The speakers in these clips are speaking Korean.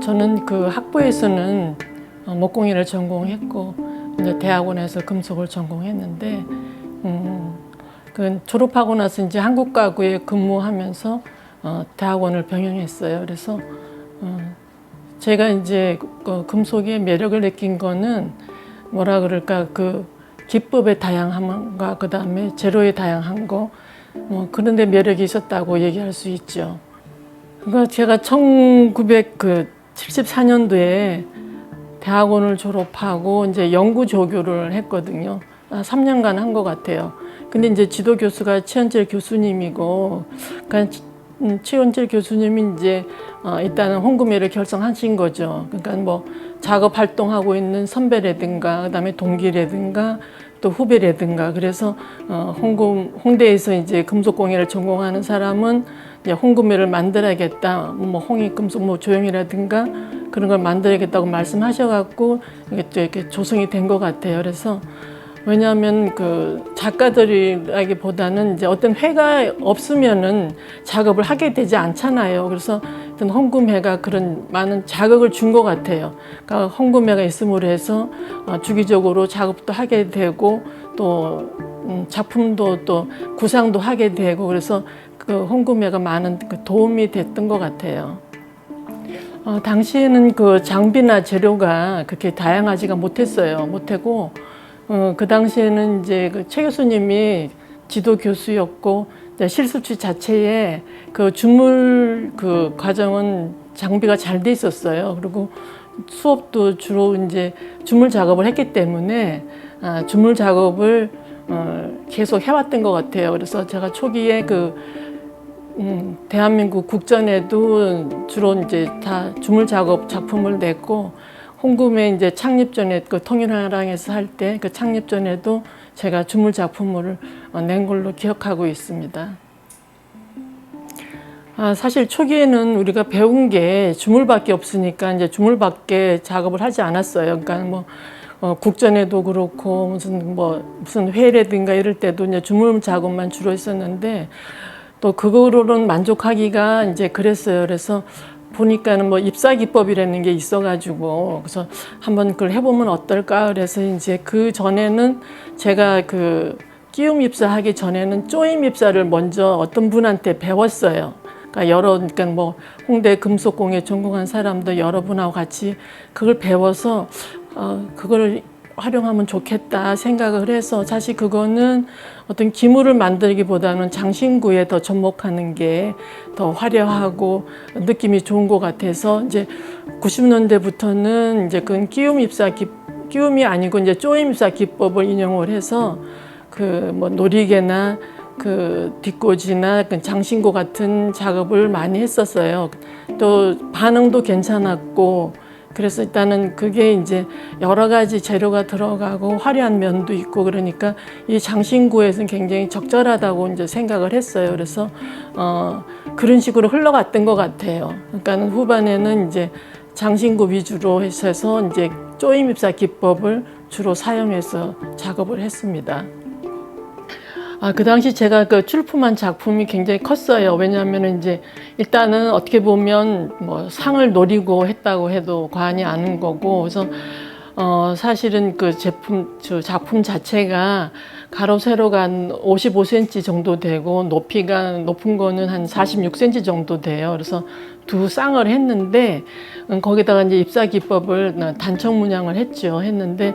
저는 그 학부에서는 목공예를 전공했고 이제 대학원에서 금속을 전공했는데 그 졸업하고 나서 이제 한국가구에 근무하면서 대학원을 병행했어요. 그래서 제가 이제 그 금속의 매력을 느낀 거는 뭐라 그럴까 그 기법의 다양함과 그 다음에 재료의 다양한 거 그런 데 매력이 있었다고 얘기할 수 있죠. 그러니까 제가 1974년도에 대학원을 졸업하고 이제 연구 조교를 했거든요. 3년간 한 것 같아요. 근데 이제 지도 교수가 최현철 교수님이고, 그러니까 최현철 교수님이 이제 일단은 홍금회를 결성하신 거죠. 그러니까 뭐 작업 활동하고 있는 선배라든가, 그다음에 동기라든가, 또 후배라든가. 그래서 홍대에서 이제 금속공예를 전공하는 사람은 이제 홍금회를 만들어야겠다. 뭐 홍익금속 뭐 조형이라든가 그런 걸 만들어야겠다고 말씀하셔갖고 이게 또 이렇게 조성이 된 것 같아요. 그래서 왜냐하면 그 작가들이라기보다는 이제 어떤 회가 없으면은 작업을 하게 되지 않잖아요. 그래서 어떤 홍금회가 그런 많은 자극을 준 것 같아요. 그러니까 홍금회가 있음으로 해서 주기적으로 작업도 하게 되고 또 작품도 또 구상도 하게 되고 그래서 그 홍금회가 많은 그 도움이 됐던 것 같아요. 당시에는 그 장비나 재료가 그렇게 다양하지가 못했어요. 못하고 그 당시에는 이제 그 최 교수님이 지도 교수였고 실습실 자체에 그 주물 그 과정은 장비가 잘 돼 있었어요. 그리고 수업도 주로 이제 주물 작업을 했기 때문에 주물 작업을 계속 해왔던 것 같아요. 그래서 제가 초기에 그 대한민국 국전에도 주로 이제 다 주물 작업 작품을 냈고 홍금회 이제 창립 전에 그 통일화랑에서 할 때 그 창립 전에도 제가 주물 작품을 낸 걸로 기억하고 있습니다. 사실 초기에는 우리가 배운 게 주물밖에 없으니까 이제 주물밖에 작업을 하지 않았어요. 그러니까 뭐 국전에도 그렇고 무슨 회라든가 이럴 때도 이제 주물 작업만 주로 했었는데 또 그거로는 만족하기가 이제 그랬어요. 그래서 보니까는 뭐 입사 기법이라는 게 있어가지고 그래서 한번 그걸 해보면 어떨까 그래서 이제 그 전에는 제가 그 끼움 입사하기 전에는 쪼임 입사를 먼저 어떤 분한테 배웠어요. 그러니까 뭐 홍대 금속공예 전공한 사람도 여러분하고 같이 그걸 배워서 그걸 활용하면 좋겠다 생각을 해서 사실 그거는 어떤 기물을 만들기보다는 장신구에 더 접목하는 게 더 화려하고 느낌이 좋은 것 같아서 이제 90년대부터는 이제 그건 끼움이 아니고 이제 쪼임 입사 기법을 인용을 해서 그 뭐 놀이개나 그 뒷꽂이나 그 장신구 같은 작업을 많이 했었어요. 또 반응도 괜찮았고 그래서 일단은 그게 이제 여러 가지 재료가 들어가고 화려한 면도 있고 그러니까 이 장신구에서는 굉장히 적절하다고 이제 생각을 했어요. 그래서 그런 식으로 흘러갔던 것 같아요. 그러니까 후반에는 이제 장신구 위주로 해서 이제 쪼임 입사 기법을 주로 사용해서 작업을 했습니다. 그 당시 제가 그 출품한 작품이 굉장히 컸어요. 왜냐하면 이제 일단은 어떻게 보면 뭐 상을 노리고 했다고 해도 과언이 아닌 거고, 그래서 사실은 그 작품 자체가 가로 세로가 한 55cm 정도 되고 높이가 높은 거는 한 46cm 정도 돼요. 그래서 두 쌍을 했는데 거기다가 이제 입사 기법을 단청 문양을 했는데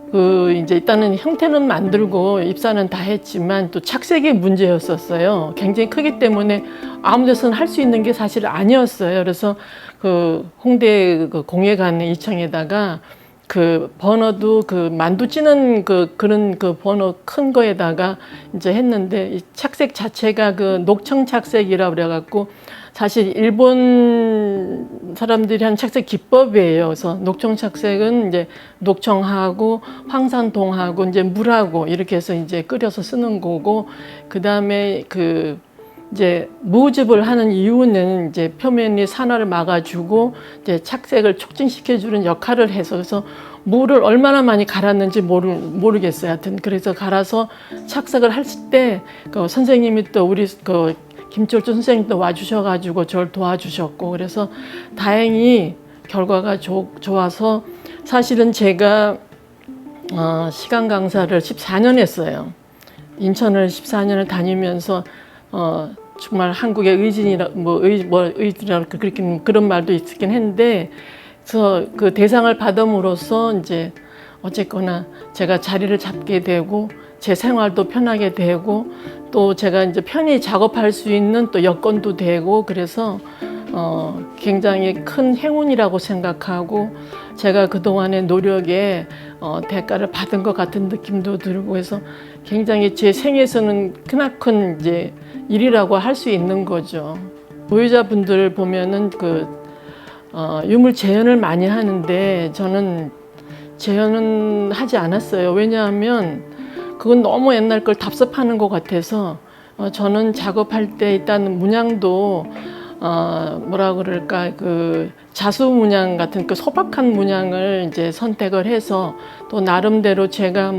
그 이제 일단은 형태는 만들고 입사는 다 했지만 또 착색이 문제였었어요. 굉장히 크기 때문에 아무 데서나 할 수 있는 게 사실 아니었어요. 그래서 그 홍대 그 공예관 2층에다가 그 버너도 그 만두 찌는 그런 그 버너 큰 거에다가 이제 했는데 이 착색 자체가 그 녹청 착색이라 그래갖고 사실 일본 사람들이 한 착색 기법이에요. 그래서 녹청 착색은 이제 녹청하고 황산동하고 이제 물하고 이렇게 해서 이제 끓여서 쓰는 거고, 그 다음에 그 이제 무즙을 하는 이유는 이제 표면이 산화를 막아주고 이제 착색을 촉진시켜주는 역할을 해서 그래서 물을 얼마나 많이 갈았는지 모르겠어요. 하여튼 그래서 갈아서 착색을 할 때 그 선생님이 또 우리 그 김철주 선생님도 와주셔가지고 저를 도와주셨고 그래서 다행히 결과가 좋아서 사실은 제가 시간 강사를 14년 했어요. 인천을 14년을 다니면서 정말 한국의 의진이라 의진이라 그렇게 그런 말도 있긴 했는데 그래서 그 대상을 받음으로써 이제 어쨌거나 제가 자리를 잡게 되고 제 생활도 편하게 되고 또 제가 이제 편히 작업할 수 있는 또 여건도 되고 그래서 굉장히 큰 행운이라고 생각하고 제가 그동안의 노력에 대가를 받은 것 같은 느낌도 들고 해서 굉장히 제 생에서는 크나큰 이제 일이라고 할 수 있는 거죠. 보유자분들 보면은 유물 재현을 많이 하는데 저는 재현은 하지 않았어요. 왜냐하면 그건 너무 옛날 걸 답습하는 것 같아서 저는 작업할 때 일단 문양도 뭐라 그럴까 자수 문양 같은 소박한 문양을 이제 선택을 해서 또 나름대로 제가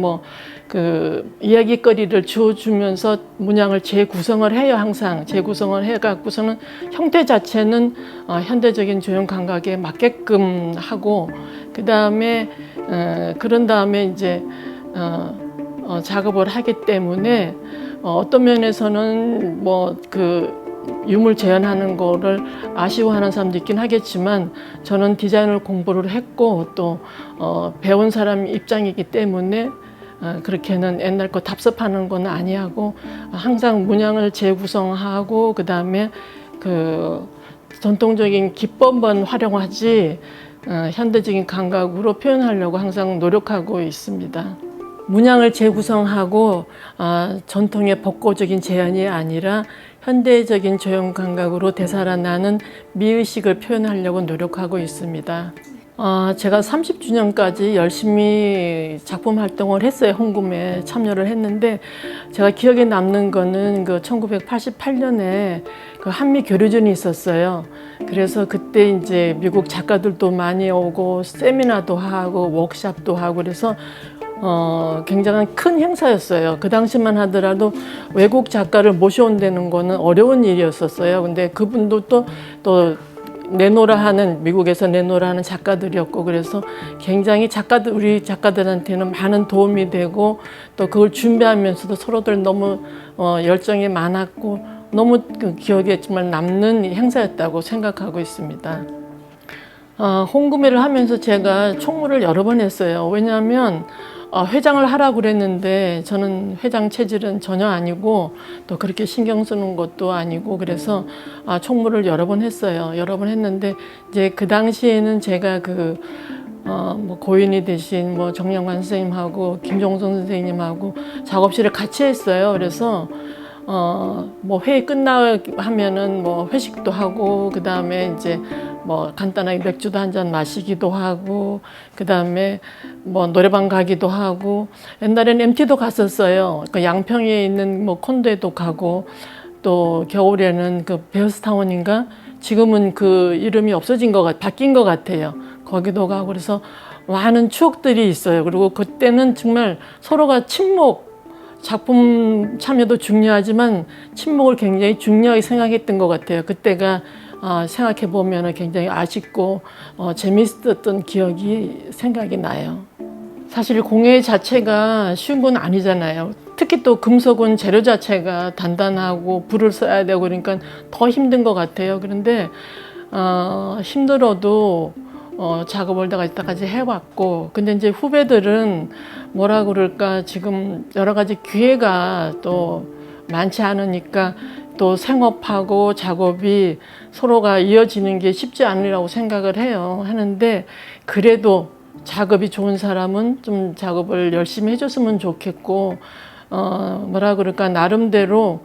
이야기거리를 주어주면서 문양을 재구성을 해요. 항상 재구성을 해갖고서는 형태 자체는 현대적인 조형 감각에 맞게끔 하고 그 다음에 그런 다음에 이제 작업을 하기 때문에 어떤 면에서는 유물 재현하는 거를 아쉬워하는 사람도 있긴 하겠지만 저는 디자인을 공부를 했고 또 배운 사람 입장이기 때문에 그렇게는 옛날 거 답습하는 건 아니하고 항상 문양을 재구성하고 그 다음에 전통적인 기법만 활용하지 현대적인 감각으로 표현하려고 항상 노력하고 있습니다. 문양을 재구성하고 전통의 복고적인 재현이 아니라 현대적인 조형 감각으로 되살아나는 미의식을 표현하려고 노력하고 있습니다. 제가 30주년까지 열심히 작품 활동을 했어요. 홍금에 참여를 했는데 제가 기억에 남는 거는 1988년에 한미 교류전이 있었어요. 그래서 그때 이제 미국 작가들도 많이 오고 세미나도 하고 워크숍도 하고 그래서 굉장히 큰 행사였어요. 그 당시만 하더라도 외국 작가를 모셔온다는 거는 어려운 일이었었어요. 근데 그분도 또 내노라 하는 미국에서 내노라 하는 작가들이었고 그래서 굉장히 우리 작가들한테는 많은 도움이 되고 또 그걸 준비하면서도 서로들 너무 열정이 많았고 너무 기억에 정말 남는 행사였다고 생각하고 있습니다. 홍금회를 하면서 제가 총무를 여러 번 했어요. 왜냐하면 회장을 하라고 그랬는데 저는 회장 체질은 전혀 아니고 또 그렇게 신경 쓰는 것도 아니고 그래서 총무를 여러 번 했어요. 여러 번 했는데 이제 그 당시에는 제가 고인이 되신 정영관 선생님하고 김종선 선생님하고 작업실을 같이 했어요. 그래서 회의 하면은 회식도 하고 그 다음에 이제 간단하게 맥주도 한 잔 마시기도 하고 그 다음에 노래방 가기도 하고 옛날에는 MT도 갔었어요. 양평에 있는 콘도에도 가고 또 겨울에는 베어스타운인가 지금은 그 이름이 바뀐 것 같아요. 거기도 가고 그래서 많은 추억들이 있어요. 그리고 그때는 정말 서로가 작품 참여도 중요하지만 친목을 굉장히 중요하게 생각했던 것 같아요. 그때가 생각해 보면 굉장히 아쉽고 재미있었던 생각이 나요. 사실 공예 자체가 쉬운 건 아니잖아요. 특히 또 금속은 재료 자체가 단단하고 불을 써야 되고 그러니까 더 힘든 것 같아요. 그런데 힘들어도 작업을 내가 이때까지 해왔고 근데 이제 후배들은 뭐라 그럴까 지금 여러 가지 기회가 또 많지 않으니까 또 생업하고 작업이 서로가 이어지는 게 쉽지 않으라고 생각을 하는데 그래도 작업이 좋은 사람은 좀 작업을 열심히 해줬으면 좋겠고 뭐라 그럴까 나름대로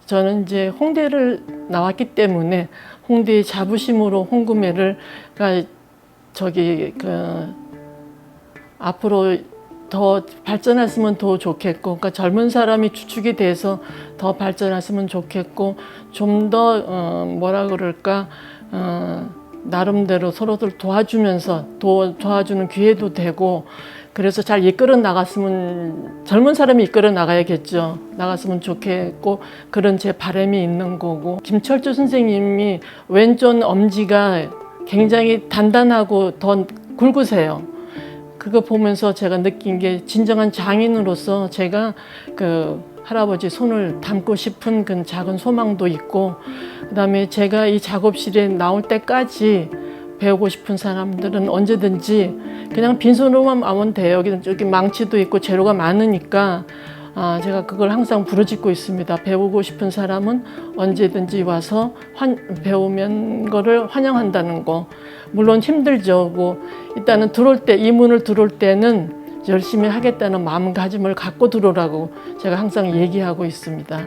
저는 이제 홍대를 나왔기 때문에 홍대의 자부심으로 홍금회를 앞으로 더 발전했으면 더 좋겠고 그러니까 젊은 사람이 주축이 돼서 더 발전했으면 좋겠고 좀 더 뭐라 그럴까 나름대로 서로들 도와주면서 도와주는 기회도 되고 그래서 잘 이끌어 나갔으면, 젊은 사람이 이끌어 나가야겠죠. 나갔으면 좋겠고, 그런 제 바람이 있는 거고. 김철주 선생님이 왼쪽 엄지가 굉장히 단단하고 더 굵으세요. 그거 보면서 제가 느낀 게, 진정한 장인으로서 제가 그 할아버지 손을 담고 싶은 그 작은 소망도 있고, 그다음에 제가 이 작업실에 나올 때까지 배우고 싶은 사람들은 언제든지 그냥 빈손으로만 오면 돼요. 여기 망치도 있고 재료가 많으니까 제가 그걸 항상 부르짖고 있습니다. 배우고 싶은 사람은 언제든지 와서 배우면 거를 환영한다는 거. 물론 힘들죠. 뭐 일단은 들어올 때, 이 문을 들어올 때는 열심히 하겠다는 마음가짐을 갖고 들어오라고 제가 항상 얘기하고 있습니다.